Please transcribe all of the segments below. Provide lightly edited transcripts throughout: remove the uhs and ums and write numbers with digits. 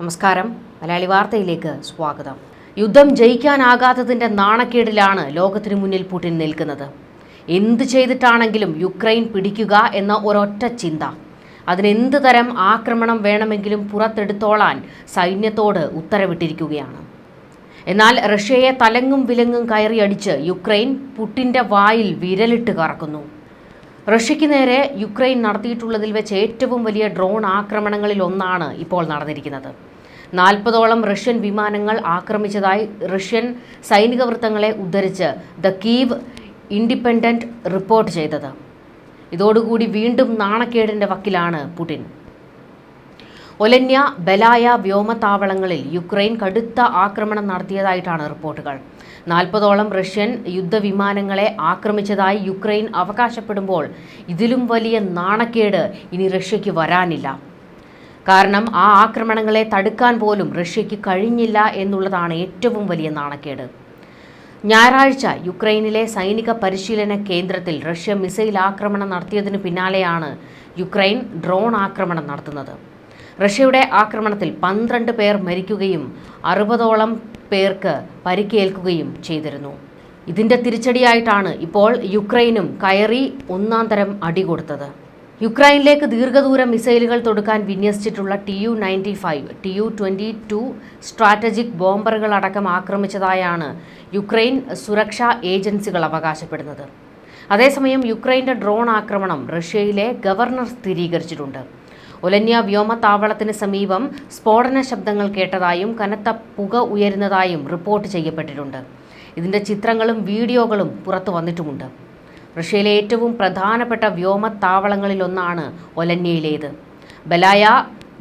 നമസ്കാരം. മലയാളി വാർത്തയിലേക്ക് സ്വാഗതം. യുദ്ധം ജയിക്കാനാകാത്തതിന്റെ നാണക്കേടിലാണ് ലോകത്തിനു മുന്നിൽ പുടിൻ നിൽക്കുന്നത്. എന്ത് ചെയ്തിട്ടാണെങ്കിലും യുക്രൈൻ പിടിക്കുക എന്ന ഒരൊറ്റ ചിന്ത. അതിനെന്ത് തരം ആക്രമണം വേണമെങ്കിലും പുറത്തെടുത്തോളാൻ സൈന്യത്തോട് ഉത്തരവിട്ടിരിക്കുകയാണ്. എന്നാൽ റഷ്യയെ തലങ്ങും വിലങ്ങും കയറിയടിച്ച് യുക്രൈൻ പുടിന്റെ വായിൽ വിരലിട്ട് കറക്കുന്നു. റഷ്യയ്ക്ക് നേരെ യുക്രൈൻ നടത്തിയിട്ടുള്ളതിൽ വെച്ച് ഏറ്റവും വലിയ ഡ്രോൺ ആക്രമണങ്ങളിൽ ഒന്നാണ് ഇപ്പോൾ നടന്നിരിക്കുന്നത്. 40ഓളം റഷ്യൻ വിമാനങ്ങൾ ആക്രമിച്ചതായി റഷ്യൻ സൈനിക വൃത്തങ്ങളെ ഉദ്ധരിച്ച് ദ കീവ് ഇൻഡിപെൻഡന്റ് റിപ്പോർട്ട് ചെയ്തത്. ഇതോടുകൂടി വീണ്ടും നാണക്കേടിന്റെ വക്കിലാണ് പുടിൻ. ഒലന്യ, ബെലായ വ്യോമത്താവളങ്ങളിൽ യുക്രൈൻ കടുത്ത ആക്രമണം നടത്തിയതായിട്ടാണ് റിപ്പോർട്ടുകൾ. 40ഓളം റഷ്യൻ യുദ്ധവിമാനങ്ങളെ ആക്രമിച്ചതായി യുക്രൈൻ അവകാശപ്പെടുമ്പോൾ ഇതിലും വലിയ നാണക്കേട് ഇനി റഷ്യയ്ക്ക് വരാനില്ല. കാരണം ആ ആക്രമണങ്ങളെ തടുക്കാൻ പോലും റഷ്യയ്ക്ക് കഴിഞ്ഞില്ല എന്നുള്ളതാണ് ഏറ്റവും വലിയ നാണക്കേട്. ഞായറാഴ്ച യുക്രൈനിലെ സൈനിക പരിശീലന കേന്ദ്രത്തിൽ റഷ്യ മിസൈൽ ആക്രമണം നടത്തിയതിനു പിന്നാലെയാണ് യുക്രൈൻ ഡ്രോൺ ആക്രമണം നടത്തുന്നത്. റഷ്യയുടെ ആക്രമണത്തിൽ 12 പേർ മരിക്കുകയും 60ഓളം പേർക്ക് പരിക്കേൽക്കുകയും ചെയ്തിരുന്നു. ഇതിന്റെ തിരിച്ചടിയായിട്ടാണ് ഇപ്പോൾ യുക്രൈനും കയറി ഒന്നാം തരം അടി കൊടുത്തത്. യുക്രൈനിലേക്ക് ദീർഘദൂര മിസൈലുകൾ തൊടുക്കാൻ വിന്യസിച്ചിട്ടുള്ള Tu-95, Tu-22 സ്ട്രാറ്റജിക് ബോംബറുകൾ അടക്കം ആക്രമിച്ചതായാണ് യുക്രൈൻ സുരക്ഷാ ഏജൻസികൾ അവകാശപ്പെടുന്നത്. അതേസമയം യുക്രൈൻ്റെ ഡ്രോൺ ആക്രമണം റഷ്യയിലെ ഗവർണർ സ്ഥിരീകരിച്ചിട്ടുണ്ട്. ഒലന്യ വ്യോമത്താവളത്തിന് സമീപം സ്ഫോടന ശബ്ദങ്ങൾ കേട്ടതായും കനത്ത പുക ഉയരുന്നതായും റിപ്പോർട്ട് ചെയ്യപ്പെട്ടിട്ടുണ്ട്. ഇതിൻ്റെ ചിത്രങ്ങളും വീഡിയോകളും പുറത്തു വന്നിട്ടുമുണ്ട്. റഷ്യയിലെ ഏറ്റവും പ്രധാനപ്പെട്ട വ്യോമത്താവളങ്ങളിലൊന്നാണ് ഒലന്യയിലേത്. ബെലായ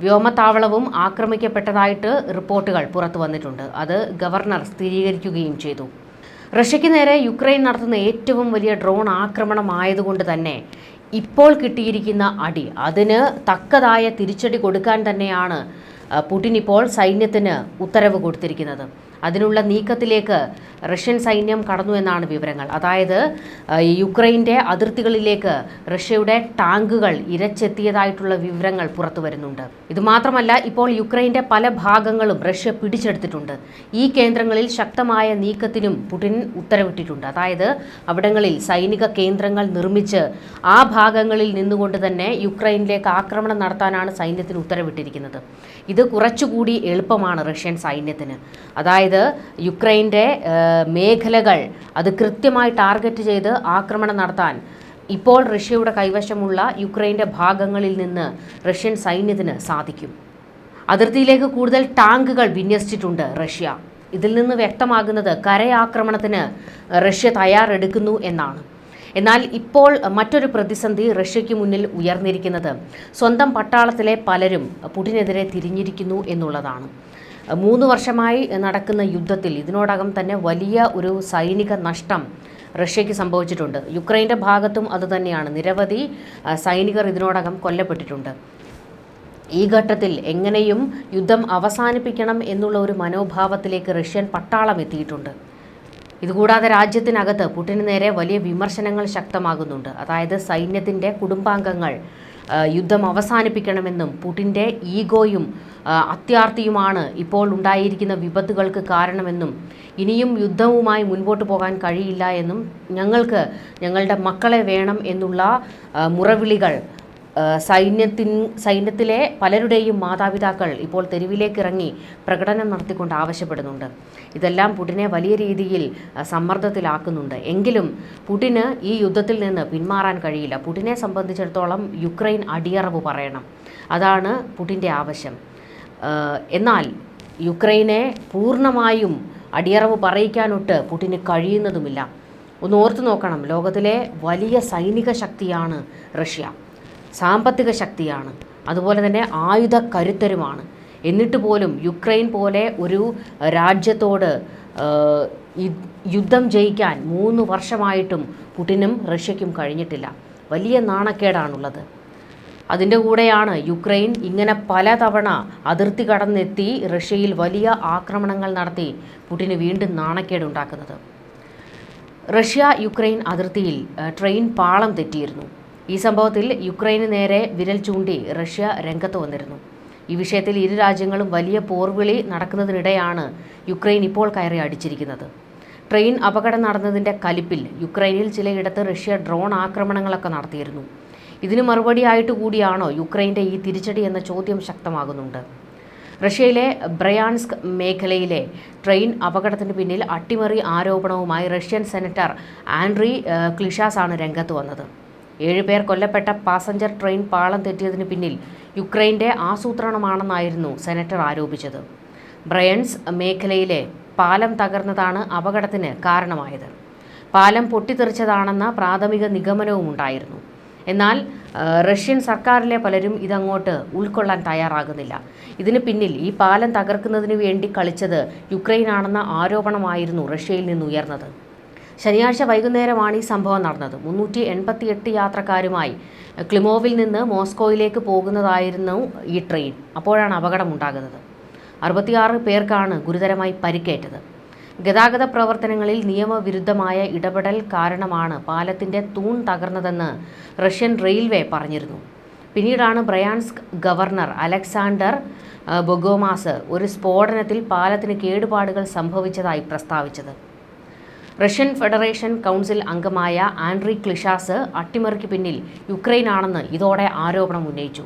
വ്യോമത്താവളവും ആക്രമിക്കപ്പെട്ടതായിട്ട് റിപ്പോർട്ടുകൾ പുറത്തു വന്നിട്ടുണ്ട്. അത് ഗവർണർ സ്ഥിരീകരിക്കുകയും ചെയ്തു. റഷ്യയ്ക്ക് നേരെ യുക്രൈൻ നടത്തുന്ന ഏറ്റവും വലിയ ഡ്രോൺ ആക്രമണമായതുകൊണ്ട് തന്നെ ഇപ്പോൾ കിട്ടിയിരിക്കുന്ന അടി അതിന് തക്കതായ തിരിച്ചടി കൊടുക്കാൻ തന്നെയാണ് പുടിൻ ഇപ്പോൾ സൈന്യത്തിന് ഉത്തരവ് കൊടുത്തിരിക്കുന്നത്. അതിനുള്ള നീക്കത്തിലേക്ക് റഷ്യൻ സൈന്യം കടന്നു എന്നാണ് വിവരങ്ങൾ. അതായത് യുക്രൈൻ്റെ അതിർത്തികളിലേക്ക് റഷ്യയുടെ ടാങ്കുകൾ ഇരച്ചെത്തിയതായിട്ടുള്ള വിവരങ്ങൾ പുറത്തു വരുന്നുണ്ട്. ഇതുമാത്രമല്ല, ഇപ്പോൾ യുക്രൈൻ്റെ പല ഭാഗങ്ങളും റഷ്യ പിടിച്ചെടുത്തിട്ടുണ്ട്. ഈ കേന്ദ്രങ്ങളിൽ ശക്തമായ നീക്കത്തിനും പുടിൻ ഉത്തരവിട്ടിട്ടുണ്ട്. അതായത് അവിടങ്ങളിൽ സൈനിക കേന്ദ്രങ്ങൾ നിർമ്മിച്ച് ആ ഭാഗങ്ങളിൽ നിന്നുകൊണ്ട് തന്നെ യുക്രൈനിലേക്ക് ആക്രമണം നടത്താനാണ് സൈന്യത്തിന് ഉത്തരവിട്ടിരിക്കുന്നത്. ഇത് കുറച്ചുകൂടി എളുപ്പമാണ് റഷ്യൻ സൈന്യത്തിന്. അതായത് യുക്രൈൻ്റെ മേഖലകൾ അത് കൃത്യമായി ടാർഗറ്റ് ചെയ്ത് ആക്രമണം നടത്താൻ ഇപ്പോൾ റഷ്യയുടെ കൈവശമുള്ള യുക്രൈൻ്റെ ഭാഗങ്ങളിൽ നിന്ന് റഷ്യൻ സൈന്യത്തിന് സാധിക്കും. അതിർത്തിയിലേക്ക് കൂടുതൽ ടാങ്കുകൾ വിന്യസിച്ചിട്ടുണ്ട് റഷ്യ. ഇതിൽ നിന്ന് വ്യക്തമാകുന്നത് കരയാക്രമണത്തിന് റഷ്യ തയ്യാറെടുക്കുന്നു എന്നാണ്. എന്നാൽ ഇപ്പോൾ മറ്റൊരു പ്രതിസന്ധി റഷ്യയ്ക്ക് മുന്നിൽ ഉയർന്നിരിക്കുന്നത് സ്വന്തം പട്ടാളത്തിലെ പലരും പുടിനെതിരെ തിരിഞ്ഞിരിക്കുന്നു എന്നുള്ളതാണ്. 3 വർഷമായി നടക്കുന്ന യുദ്ധത്തിൽ ഇതിനോടകം തന്നെ വലിയ ഒരു സൈനിക നഷ്ടം റഷ്യയ്ക്ക് സംഭവിച്ചിട്ടുണ്ട്. യുക്രൈൻ്റെ ഭാഗത്തും അതുതന്നെയാണ്. നിരവധി സൈനികർ ഇതിനോടകം കൊല്ലപ്പെട്ടിട്ടുണ്ട്. ഈ ഘട്ടത്തിൽ എങ്ങനെയും യുദ്ധം അവസാനിപ്പിക്കണം എന്നുള്ള ഒരു മനോഭാവത്തിലേക്ക് റഷ്യൻ പട്ടാളം എത്തിയിട്ടുണ്ട്. ഇതുകൂടാതെ രാജ്യത്തിനകത്ത് പുടിന് നേരെ വലിയ വിമർശനങ്ങൾ ശക്തമാകുന്നുണ്ട്. അതായത് സൈന്യത്തിൻ്റെ കുടുംബാംഗങ്ങൾ യുദ്ധം അവസാനിപ്പിക്കണമെന്നും പുടിൻ്റെ ഈഗോയും അത്യാർത്തിയുമാണ് ഇപ്പോൾ ഉണ്ടായിരിക്കുന്ന വിപത്തുകൾക്ക് കാരണമെന്നും ഇനിയും യുദ്ധവുമായി മുൻപോട്ട് പോകാൻ കഴിയില്ല എന്നും ഞങ്ങളുടെ മക്കളെ വേണം എന്നുള്ള മുറവിളികൾ സൈന്യത്തിലെ പലരുടെയും മാതാപിതാക്കൾ ഇപ്പോൾ തെരുവിലേക്ക് ഇറങ്ങി പ്രകടനം നടത്തിക്കൊണ്ട് ആവശ്യപ്പെടുന്നുണ്ട്. ഇതെല്ലാം പുടിനെ വലിയ രീതിയിൽ സമ്മർദ്ദത്തിലാക്കുന്നുണ്ട്. എങ്കിലും പുടിന് ഈ യുദ്ധത്തിൽ നിന്ന് പിന്മാറാൻ കഴിയില്ല. പുടിനെ സംബന്ധിച്ചിടത്തോളം യുക്രൈൻ അടിയറവ് പറയണം, അതാണ് പുടിൻ്റെ ആവശ്യം. എന്നാൽ യുക്രൈനെ പൂർണ്ണമായും അടിയറവ് പറയിക്കാനൊട്ട് പുടിന് കഴിയുന്നതുമില്ല. ഒന്ന് ഓർത്തു നോക്കണം, ലോകത്തിലെ വലിയ സൈനിക ശക്തിയാണ് റഷ്യ, സാമ്പത്തിക ശക്തിയാണ്, അതുപോലെ തന്നെ ആയുധ കരുത്തരുമാണ്. എന്നിട്ട് പോലും യുക്രൈൻ പോലെ ഒരു രാജ്യത്തോട് യുദ്ധം ജയിക്കാൻ 3 വർഷമായിട്ടും പുടിനും റഷ്യയ്ക്കും കഴിഞ്ഞിട്ടില്ല. വലിയ നാണക്കേടാണുള്ളത്. അതിൻ്റെ കൂടെയാണ് യുക്രൈൻ ഇങ്ങനെ പലതവണ അതിർത്തി കടന്നെത്തി റഷ്യയിൽ വലിയ ആക്രമണങ്ങൾ നടത്തി പുടിന് വീണ്ടും നാണക്കേടുണ്ടാക്കുന്നത്. റഷ്യ യുക്രൈൻ അതിർത്തിയിൽ ട്രെയിൻ പാളം തെറ്റിയിരുന്നു. ഈ സംഭവത്തിൽ യുക്രൈന് നേരെ വിരൽ ചൂണ്ടി റഷ്യ രംഗത്ത് വന്നിരുന്നു. ഈ വിഷയത്തിൽ ഇരു രാജ്യങ്ങളും വലിയ പോർവിളി നടക്കുന്നതിനിടെയാണ് യുക്രൈൻ ഇപ്പോൾ കയറി അടിച്ചിരിക്കുന്നത്. ട്രെയിൻ അപകടം നടന്നതിൻ്റെ കലിപ്പിൽ യുക്രൈനിൽ ചിലയിടത്ത് റഷ്യ ഡ്രോൺ ആക്രമണങ്ങളൊക്കെ നടത്തിയിരുന്നു. ഇതിന് മറുപടിയായിട്ട് കൂടിയാണോ യുക്രൈൻ്റെ ഈ തിരിച്ചടി എന്ന ചോദ്യം ശക്തമാകുന്നുണ്ട്. റഷ്യയിലെ ബ്രയാൻസ്ക് മേഖലയിലെ ട്രെയിൻ അപകടത്തിന് പിന്നിൽ അട്ടിമറി ആരോപണവുമായി റഷ്യൻ സെനറ്റർ ആൻഡ്രി ക്ലിഷാസ് ആണ് രംഗത്ത് വന്നത്. 7 പേർ കൊല്ലപ്പെട്ട പാസഞ്ചർ ട്രെയിൻ പാളം തെറ്റിയതിന് പിന്നിൽ യുക്രൈൻ്റെ ആസൂത്രണമാണെന്നായിരുന്നു സെനറ്റർ ആരോപിച്ചത്. ബ്രയൻസ് മേഖലയിലെ പാലം തകർന്നതാണ് അപകടത്തിന് കാരണമായത്. പാലം പൊട്ടിത്തെറിച്ചതാണെന്ന പ്രാഥമിക നിഗമനവും ഉണ്ടായിരുന്നു. എന്നാൽ റഷ്യൻ സർക്കാരിലെ പലരും ഇതങ്ങോട്ട് ഉൾക്കൊള്ളാൻ തയ്യാറാകുന്നില്ല. ഇതിന് പിന്നിൽ ഈ പാലം തകർക്കുന്നതിന് വേണ്ടി കളിച്ചത് യുക്രൈനാണെന്ന ആരോപണമായിരുന്നു റഷ്യയിൽ നിന്നുയർന്നത്. ശനിയാഴ്ച വൈകുന്നേരമാണ് ഈ സംഭവം നടന്നത്. 388 യാത്രക്കാരുമായി ക്ലിമോവിൽ നിന്ന് മോസ്കോയിലേക്ക് പോകുന്നതായിരുന്നു ഈ ട്രെയിൻ. അപ്പോഴാണ് അപകടമുണ്ടാകുന്നത്. 66 പേർക്കാണ് ഗുരുതരമായി പരിക്കേറ്റത്. ഗതാഗത പ്രവർത്തനങ്ങളിൽ നിയമവിരുദ്ധമായ ഇടപെടൽ കാരണമാണ് പാലത്തിൻ്റെ തൂൺ തകർന്നതെന്ന് റഷ്യൻ റെയിൽവേ പറഞ്ഞിരുന്നു. പിന്നീടാണ് ബ്രയാൻസ്ക് ഗവർണർ അലക്സാണ്ടർ ബൊഗോമാസ് ഒരു സ്ഫോടനത്തിൽ പാലത്തിന് കേടുപാടുകൾ സംഭവിച്ചതായി പ്രസ്താവിച്ചത്. റഷ്യൻ ഫെഡറേഷൻ കൗൺസിൽ അംഗമായ ആൻഡ്രി ക്ലിഷാസ് അട്ടിമറിക്ക് പിന്നിൽ യുക്രൈനാണെന്ന് ഇതോടെ ആരോപണം ഉന്നയിച്ചു.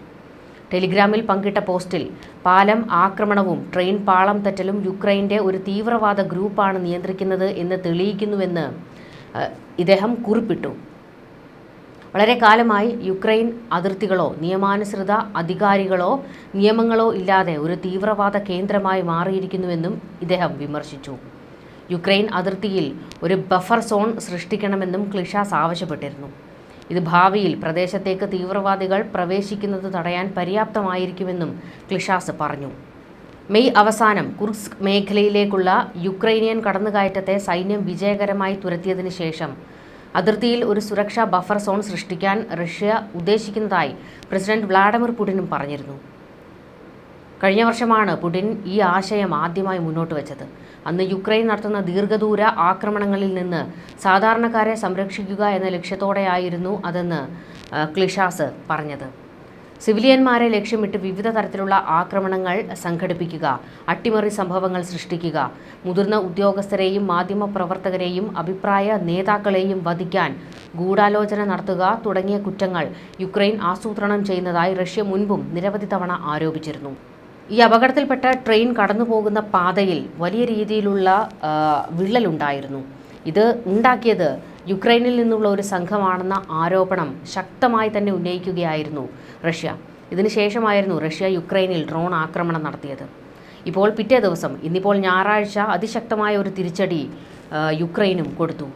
ടെലിഗ്രാമിൽ പങ്കിട്ട പോസ്റ്റിൽ പാലം ആക്രമണവും ട്രെയിൻ പാളം തെറ്റലും യുക്രൈൻ്റെ ഒരു തീവ്രവാദ ഗ്രൂപ്പാണ് നിയന്ത്രിക്കുന്നത് എന്ന് തെളിയിക്കുന്നുവെന്ന് ഇദ്ദേഹം കുറിപ്പിട്ടു. വളരെ കാലമായി യുക്രൈൻ അതിർത്തികളോ നിയമാനുസൃത അധികാരികളോ നിയമങ്ങളോ ഇല്ലാതെ ഒരു തീവ്രവാദ കേന്ദ്രമായി മാറിയിരിക്കുന്നുവെന്നും ഇദ്ദേഹം വിമർശിച്ചു. യുക്രൈൻ അതിർത്തിയിൽ ഒരു ബഫർ സോൺ സൃഷ്ടിക്കണമെന്നും ക്ലിഷാസ് ആവശ്യപ്പെട്ടിരുന്നു. ഇത് ഭാവിയിൽ പ്രദേശത്തേക്ക് തീവ്രവാദികൾ പ്രവേശിക്കുന്നത് തടയാൻ പര്യാപ്തമായിരിക്കുമെന്നും ക്ലിഷാസ് പറഞ്ഞു. മെയ് അവസാനം കുർസ്ക് മേഖലയിലേക്കുള്ള യുക്രൈനിയൻ കടന്നുകയറ്റത്തെ സൈന്യം വിജയകരമായി തുരത്തിയതിനു ശേഷം അതിർത്തിയിൽ ഒരു സുരക്ഷാ ബഫർ സോൺ സൃഷ്ടിക്കാൻ റഷ്യ ഉദ്ദേശിക്കുന്നതായി പ്രസിഡന്റ് വ്ളാഡിമിർ പുടിനും പറഞ്ഞിരുന്നു. കഴിഞ്ഞ വർഷമാണ് പുടിൻ ഈ ആശയം ആദ്യമായി മുന്നോട്ട് വെച്ചത്. അന്ന് യുക്രൈൻ നടത്തുന്ന ദീർഘദൂര ആക്രമണങ്ങളിൽ നിന്ന് സാധാരണക്കാരെ സംരക്ഷിക്കുക എന്ന ലക്ഷ്യത്തോടെയായിരുന്നു അതെന്ന് ക്ലിഷാസ് പറഞ്ഞത്. സിവിലിയന്മാരെ ലക്ഷ്യമിട്ട് വിവിധ തരത്തിലുള്ള ആക്രമണങ്ങൾ സംഘടിപ്പിക്കുക, അട്ടിമറി സംഭവങ്ങൾ സൃഷ്ടിക്കുക, മുതിർന്ന ഉദ്യോഗസ്ഥരെയും മാധ്യമപ്രവർത്തകരെയും അഭിപ്രായ നേതാക്കളെയും വധിക്കാൻ ഗൂഢാലോചന നടത്തുക തുടങ്ങിയ കുറ്റങ്ങൾ യുക്രൈൻ ആസൂത്രണം ചെയ്യുന്നതായി റഷ്യ മുൻപും നിരവധി തവണ ആരോപിച്ചിരുന്നു. ഈ അപകടത്തിൽപ്പെട്ട ട്രെയിൻ കടന്നുപോകുന്ന പാതയിൽ വലിയ രീതിയിലുള്ള വിള്ളലുണ്ടായിരുന്നു. ഇത് ഉണ്ടാക്കിയത് യുക്രൈനിൽ നിന്നുള്ള ഒരു സംഘമാണെന്ന ആരോപണം ശക്തമായി തന്നെ ഉന്നയിക്കുകയായിരുന്നു റഷ്യ. ഇതിനുശേഷമായിരുന്നു റഷ്യ യുക്രൈനിൽ ഡ്രോൺ ആക്രമണം നടത്തിയത്. ഇപ്പോൾ പിറ്റേ ദിവസം ഇന്നിപ്പോൾ ഞായറാഴ്ച അതിശക്തമായ ഒരു തിരിച്ചടി യുക്രൈനും കൊടുത്തു.